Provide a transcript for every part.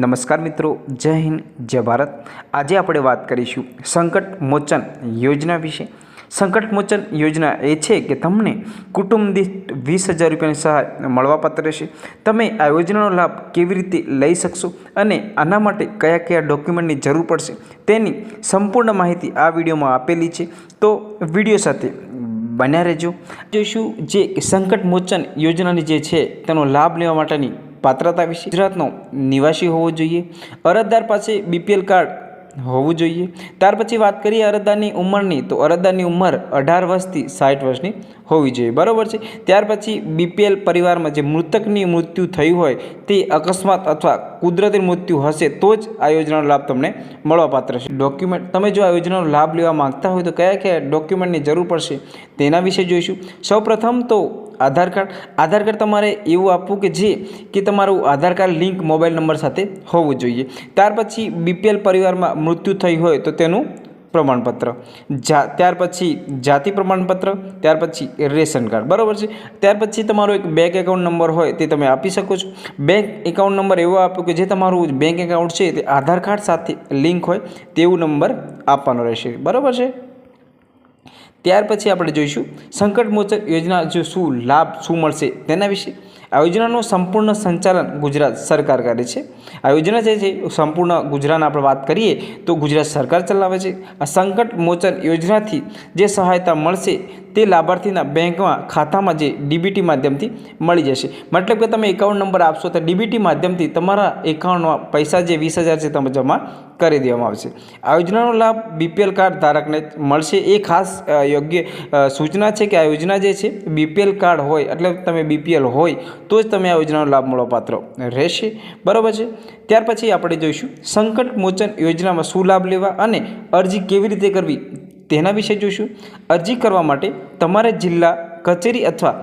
નમસ્કાર મિત્રો, જય હિન્દ, જય ભારત। આજે આપણે વાત કરીશું સંકટ મોચન યોજના વિશે। સંકટ મોચન યોજના એ છે કે તમને કુટુંબ દીઠ 20,000 રૂપિયાની સહાય મળવાપાત્ર રહેશે। તમે આ યોજનાનો લાભ કેવી રીતે લઈ શકશો અને આના માટે કયા કયા ડોક્યુમેન્ટની જરૂર પડશે તેની સંપૂર્ણ માહિતી આ વિડીયોમાં આપેલી છે, તો વિડીયો સાથે બન્યા રહેજો। જોઈશું જે સંકટ મોચન યોજનાની જે છે તેનો લાભ લેવા માટેની પાત્રતા વિશે। ગુજરાતનો નિવાસી હોવો જોઈએ, અરજદાર પાસે બીપીએલ કાર્ડ હોવું જોઈએ। ત્યાર પછી વાત કરીએ અરજદારની ઉંમરની, તો અરજદારની ઉંમર 18 વર્ષથી 60 વર્ષની હોવી જોઈએ, બરાબર છે। ત્યાર પછી બીપીએલ પરિવારમાં જે મૃતકની મૃત્યુ થયું હોય તે અકસ્માત અથવા કુદરતી મૃત્યુ હશે તો જ આ યોજનાનો લાભ તમને મળવાપાત્ર છે। ડોક્યુમેન્ટ, તમે જો આ યોજનાનો લાભ લેવા માંગતા હોય તો કયા કયા ડોક્યુમેન્ટની જરૂર પડશે તેના વિશે જોઈશું। સૌપ્રથમ તો આધાર કાર્ડ તમારે એવું આપવું કે તમારું આધાર કાર્ડ લિંક મોબાઈલ નંબર સાથે હોવું જોઈએ। ત્યાર પછી બીપીએલ પરિવારમાં મૃત્યુ થઈ હોય તો તેનું પ્રમાણપત્ર, ત્યાર પછી જાતિ પ્રમાણપત્ર, ત્યાર પછી રેશન કાર્ડ, બરાબર છે। ત્યાર પછી તમારો એક બેંક એકાઉન્ટ નંબર હોય તે તમે આપી શકો છો। બેંક એકાઉન્ટ નંબર એવો આપો કે જે તમારું બેંક એકાઉન્ટ છે તે આધાર કાર્ડ સાથે લિંક હોય તેવું નંબર આપવાનો રહેશે, બરાબર છે। ત્યાર પછી આપણે જોઈશું સંકટ મોચન યોજના જો શું લાભ શું મળશે તેના વિશે। આ યોજનાનું સંપૂર્ણ સંચાલન ગુજરાત સરકાર કરે છે। આ યોજના જે છે સંપૂર્ણ ગુજરાતની આપણે વાત કરીએ તો ગુજરાત સરકાર ચલાવે છે। આ સંકટ મોચન યોજનાથી જે સહાયતા મળશે તે લાભાર્થીના બેંકમાં ખાતામાં જે ડીબીટી માધ્યમથી મળી જશે। મતલબ કે તમે એકાઉન્ટ નંબર આપશો તો ડીબીટી માધ્યમથી તમારા એકાઉન્ટમાં પૈસા જે 20,000 છે તમે જમા કરી દેવામાં આવશે। આ યોજનાનો લાભ બીપીએલ કાર્ડ ધારકને મળશે। એ ખાસ યોગ્ય સૂચના છે કે આ યોજના જે છે બીપીએલ કાર્ડ હોય એટલે તમે બીપીએલ હોય તો જ તમે આ યોજનાનો લાભ મળવાપાત્ર રહેશે, બરાબર છે। ત્યાર પછી આપણે જોઈશું સંકટ મોચન યોજનામાં શું લાભ લેવા અને અરજી કેવી રીતે કરવી તેના વિશે જોઈશું। અરજી કરવા માટે તમારે જિલ્લા કચેરી અથવા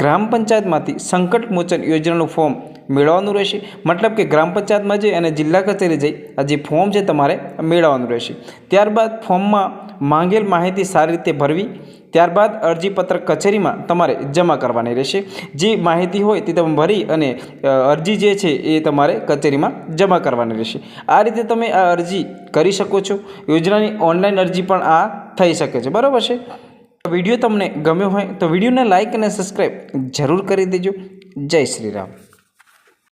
ગ્રામ પંચાયતમાંથી સંકટ મોચન યોજનાનું ફોર્મ મેળવવાનું રહેશે। મતલબ કે ગ્રામ પંચાયતમાં જઈ અને જિલ્લા કચેરી જઈ આ જે ફોર્મ છે તમારે મેળવવાનું રહેશે। ત્યારબાદ ફોર્મમાં માંગેલ માહિતી સારી રીતે ભરવી, ત્યારબાદ અરજીપત્ર કચેરીમાં તમારે જમા કરવાની રહેશે। જે માહિતી હોય તે તમે ભરી અને અરજી જે છે એ તમારે કચેરીમાં જમા કરવાની રહેશે। આ રીતે તમે આ અરજી કરી શકો છો। યોજનાની ઓનલાઈન અરજી પણ આ થઈ શકે છે, બરાબર છે। વિડીયો તમને ગમ્યો હોય તો વિડીયોને લાઇક અને સબસ્ક્રાઈબ જરૂર કરી દેજો। જય શ્રી રામ।